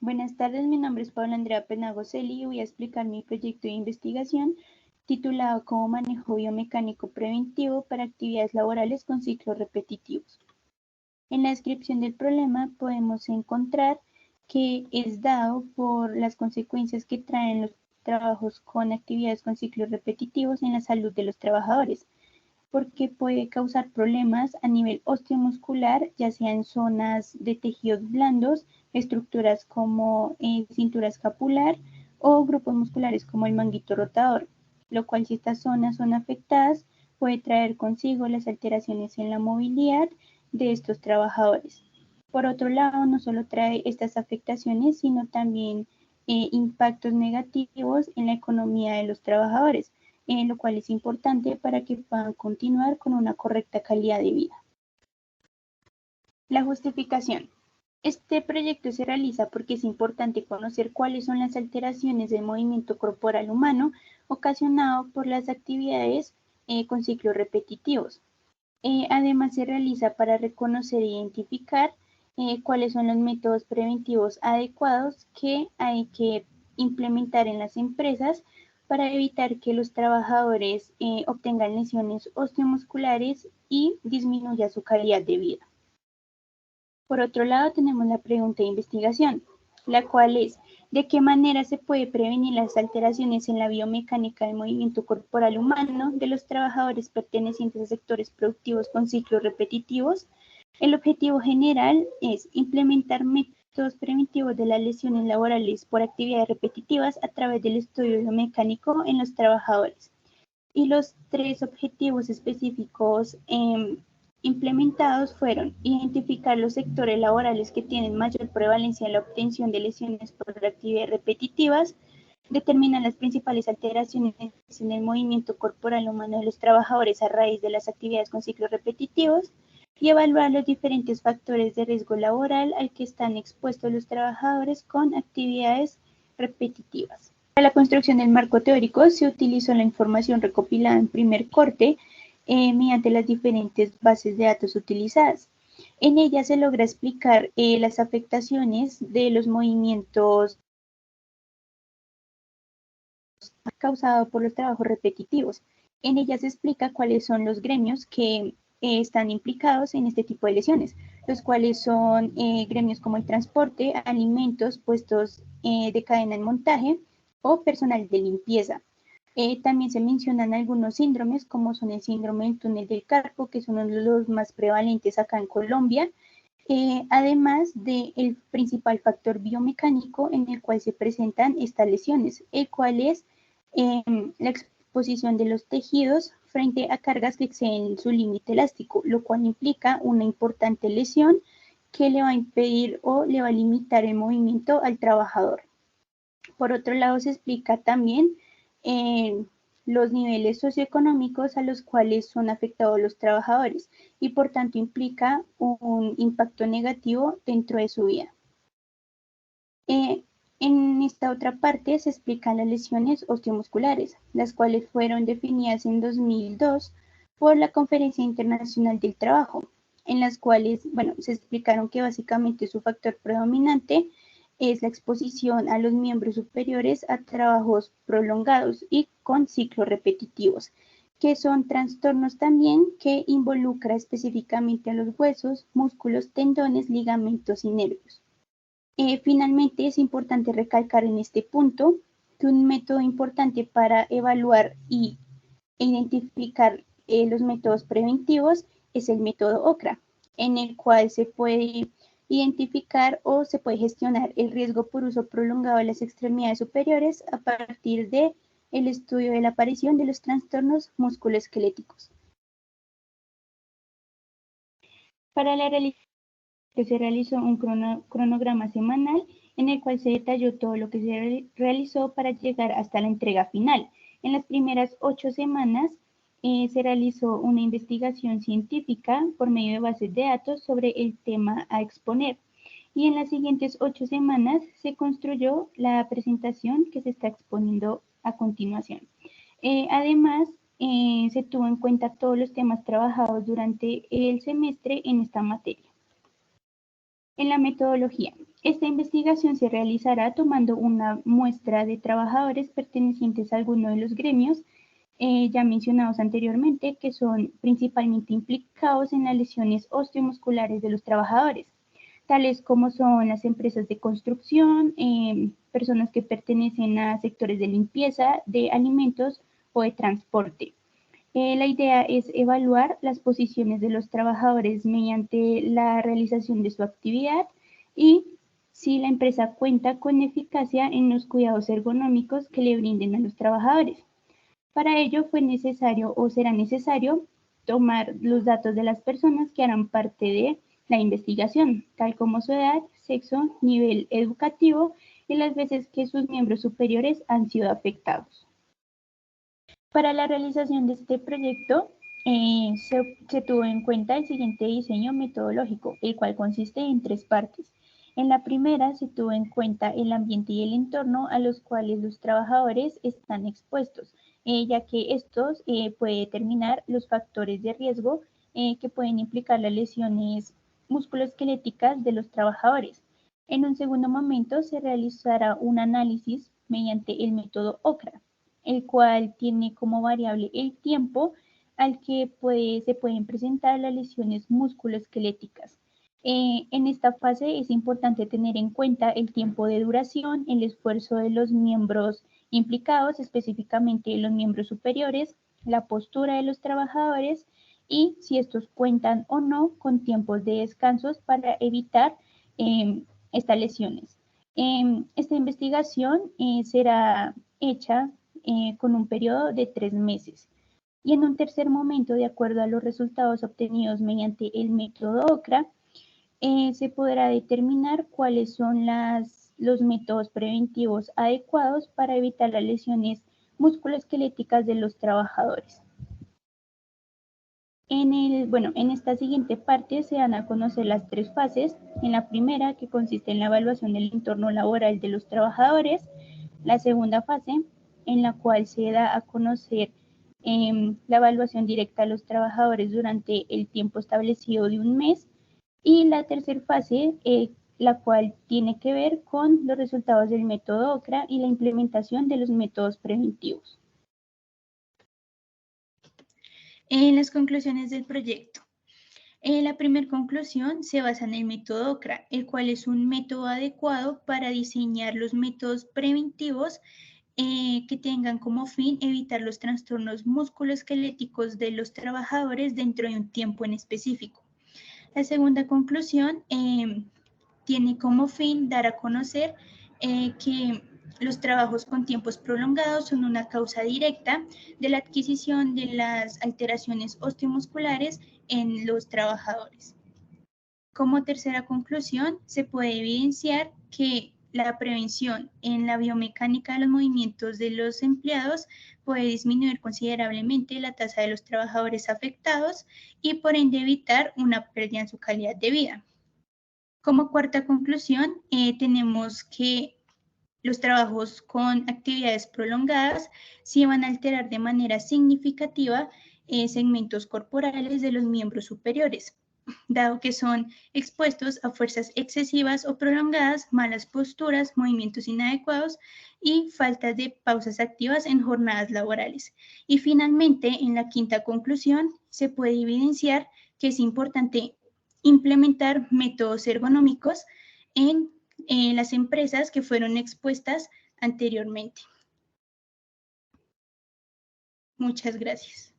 Buenas tardes, mi nombre es Paula Andrea Penagoseli y voy a explicar mi proyecto de investigación titulado como Manejo biomecánico preventivo para actividades laborales con ciclos repetitivos. En la descripción del problema podemos encontrar que es dado por las consecuencias que traen los trabajos con actividades con ciclos repetitivos en la salud de los trabajadores, porque puede causar problemas a nivel osteomuscular, ya sea en zonas de tejidos blandos, estructuras como cintura escapular o grupos musculares como el manguito rotador, lo cual si estas zonas son afectadas puede traer consigo las alteraciones en la movilidad de estos trabajadores. Por otro lado, no solo trae estas afectaciones, sino también impactos negativos en la economía de los trabajadores, lo cual es importante para que puedan continuar con una correcta calidad de vida. La justificación. Este proyecto se realiza porque es importante conocer cuáles son las alteraciones del movimiento corporal humano ocasionado por las actividades con ciclos repetitivos. Además, se realiza para reconocer e identificar cuáles son los métodos preventivos adecuados que hay que implementar en las empresas para evitar que los trabajadores obtengan lesiones osteomusculares y disminuya su calidad de vida. Por otro lado, tenemos la pregunta de investigación, la cual es, ¿de qué manera se puede prevenir las alteraciones en la biomecánica del movimiento corporal humano de los trabajadores pertenecientes a sectores productivos con ciclos repetitivos? El objetivo general es implementar métodos preventivos de las lesiones laborales por actividades repetitivas a través del estudio biomecánico en los trabajadores. Y los tres objetivos específicos implementados fueron identificar los sectores laborales que tienen mayor prevalencia en la obtención de lesiones por actividades repetitivas, determinar las principales alteraciones en el movimiento corporal humano de los trabajadores a raíz de las actividades con ciclos repetitivos y evaluar los diferentes factores de riesgo laboral al que están expuestos los trabajadores con actividades repetitivas. Para la construcción del marco teórico se utilizó la información recopilada en primer corte mediante las diferentes bases de datos utilizadas. En ella se logra explicar las afectaciones de los movimientos causados por los trabajos repetitivos. En ella se explica cuáles son los gremios que están implicados en este tipo de lesiones, los cuales son gremios como el transporte, alimentos, puestos de cadena en montaje o personal de limpieza. También se mencionan algunos síndromes, como son el síndrome del túnel del carpo, que es uno de los más prevalentes acá en Colombia, además del principal factor biomecánico en el cual se presentan estas lesiones, el cual es la exposición de los tejidos frente a cargas que exceden su límite elástico, lo cual implica una importante lesión que le va a impedir o le va a limitar el movimiento al trabajador. Por otro lado, se explica también los niveles socioeconómicos a los cuales son afectados los trabajadores y por tanto implica un impacto negativo dentro de su vida. En esta otra parte se explican las lesiones osteomusculares, las cuales fueron definidas en 2002 por la Conferencia Internacional del Trabajo, en las cuales, bueno, se explicaron que básicamente su factor predominante es la exposición a los miembros superiores a trabajos prolongados y con ciclos repetitivos, que son trastornos también que involucra específicamente a los huesos, músculos, tendones, ligamentos y nervios. Finalmente, es importante recalcar en este punto que un método importante para evaluar e identificar los métodos preventivos es el método OCRA, en el cual se puede identificar o se puede gestionar el riesgo por uso prolongado de las extremidades superiores a partir del estudio de la aparición de los trastornos musculoesqueléticos. Para la realización se realizó un cronograma semanal en el cual se detalló todo lo que se realizó para llegar hasta la entrega final. En las primeras 8 semanas se realizó una investigación científica por medio de bases de datos sobre el tema a exponer. Y en las siguientes 8 semanas se construyó la presentación que se está exponiendo a continuación. Además, se tuvo en cuenta todos los temas trabajados durante el semestre en esta materia. En la metodología, Esta investigación se realizará tomando una muestra de trabajadores pertenecientes a alguno de los gremios ya mencionados anteriormente, que son principalmente implicados en las lesiones osteomusculares de los trabajadores, tales como son las empresas de construcción, personas que pertenecen a sectores de limpieza, de alimentos o de transporte. La idea es evaluar las posiciones de los trabajadores mediante la realización de su actividad y si la empresa cuenta con eficacia en los cuidados ergonómicos que le brinden a los trabajadores. Para ello fue necesario o será necesario tomar los datos de las personas que harán parte de la investigación, tal como su edad, sexo, nivel educativo y las veces que sus miembros superiores han sido afectados. Para la realización de este proyecto se tuvo en cuenta el siguiente diseño metodológico, el cual consiste en 3 partes. En la primera se tuvo en cuenta el ambiente y el entorno a los cuales los trabajadores están expuestos, ya que estos pueden determinar los factores de riesgo que pueden implicar las lesiones musculoesqueléticas de los trabajadores. En un segundo momento se realizará un análisis mediante el método OCRA, el cual tiene como variable el tiempo al que se pueden presentar las lesiones musculoesqueléticas. En esta fase es importante tener en cuenta el tiempo de duración, el esfuerzo de los miembros implicados, específicamente los miembros superiores, la postura de los trabajadores y si estos cuentan o no con tiempos de descansos para evitar estas lesiones. Esta investigación será hecha con un periodo de 3 meses. Y en un tercer momento, de acuerdo a los resultados obtenidos mediante el método OCRA, se podrá determinar cuáles son los métodos preventivos adecuados para evitar las lesiones musculoesqueléticas de los trabajadores. En esta siguiente parte se dan a conocer las 3 fases. En la primera, que consiste en la evaluación del entorno laboral de los trabajadores. La segunda fase, en la cual se da a conocer la evaluación directa a los trabajadores durante el tiempo establecido de un mes. Y la tercera fase, la cual tiene que ver con los resultados del método OCRA y la implementación de los métodos preventivos. En las conclusiones del proyecto. La primera conclusión se basa en el método OCRA, el cual es un método adecuado para diseñar los métodos preventivos que tengan como fin evitar los trastornos musculoesqueléticos de los trabajadores dentro de un tiempo en específico. La segunda conclusión tiene como fin dar a conocer que los trabajos con tiempos prolongados son una causa directa de la adquisición de las alteraciones osteomusculares en los trabajadores. Como tercera conclusión, se puede evidenciar que la prevención en la biomecánica de los movimientos de los empleados puede disminuir considerablemente la tasa de los trabajadores afectados y por ende evitar una pérdida en su calidad de vida. Como cuarta conclusión, tenemos que los trabajos con actividades prolongadas sí van a alterar de manera significativa segmentos corporales de los miembros superiores, dado que son expuestos a fuerzas excesivas o prolongadas, malas posturas, movimientos inadecuados y falta de pausas activas en jornadas laborales. Y finalmente, en la quinta conclusión, se puede evidenciar que es importante implementar métodos ergonómicos en las empresas que fueron expuestas anteriormente. Muchas gracias.